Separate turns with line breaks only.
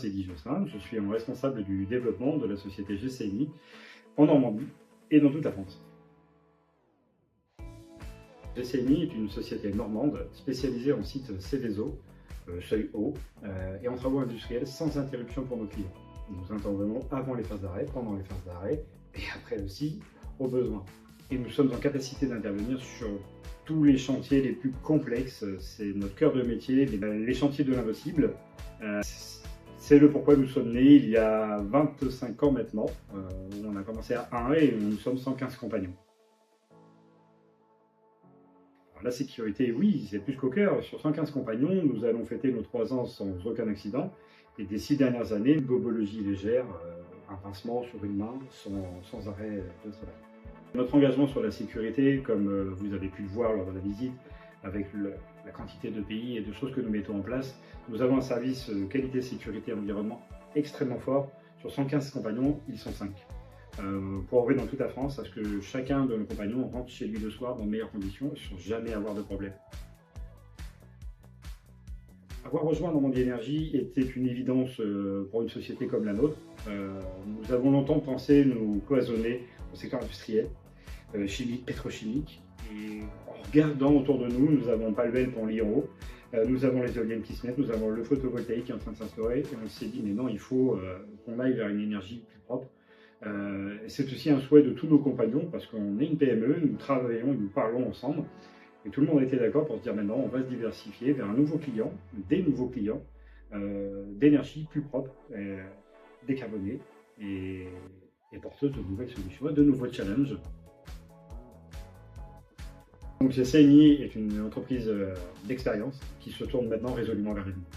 c'est Guy Josselin, je suis responsable du développement de la société GCNI en Normandie et dans toute la France. GCNI est une société normande spécialisée en sites Céveso, seuil haut et en travaux industriels sans interruption pour nos clients. Nous intervenons avant les phases d'arrêt, pendant les phases d'arrêt et après aussi au besoin. Et nous sommes en capacité d'intervenir sur tous les chantiers les plus complexes. C'est notre cœur de métier, les chantiers de l'impossible. C'est le pourquoi nous sommes nés il y a 25 ans maintenant. On a commencé à 1 et nous sommes 115 compagnons. Alors, la sécurité, oui, c'est plus qu'au cœur. Sur 115 compagnons, nous allons fêter nos 3 ans sans aucun accident. Et des 6 dernières années, une bobologie légère, un pincement sur une main, sans arrêt de travail. Notre engagement sur la sécurité, comme vous avez pu le voir lors de la visite, avec la quantité de pays et de choses que nous mettons en place, nous avons un service qualité, sécurité et environnement extrêmement fort. Sur 115 compagnons, ils sont 5. Pour œuvrer dans toute la France, à ce que chacun de nos compagnons rentre chez lui le soir dans de meilleures conditions, sans jamais avoir de problème. Avoir rejoint Normandie Énergie était une évidence pour une société comme la nôtre. Nous avons longtemps pensé nous cloisonner au secteur industriel, chimique, pétrochimique. Et en regardant autour de nous, nous avons Palvel pour l'Hydro, nous avons les éoliennes qui se mettent, nous avons le photovoltaïque qui est en train de s'instaurer. Et on s'est dit, mais non, il faut qu'on aille vers une énergie plus propre. C'est aussi un souhait de tous nos compagnons, parce qu'on est une PME, nous travaillons et nous parlons ensemble. Et tout le monde était d'accord pour se dire maintenant on va se diversifier vers un nouveau client, des nouveaux clients, d'énergie plus propre, décarbonée et porteuse de nouvelles solutions, de nouveaux challenges. Donc GCNI est une entreprise d'expérience qui se tourne maintenant résolument vers l'avenir.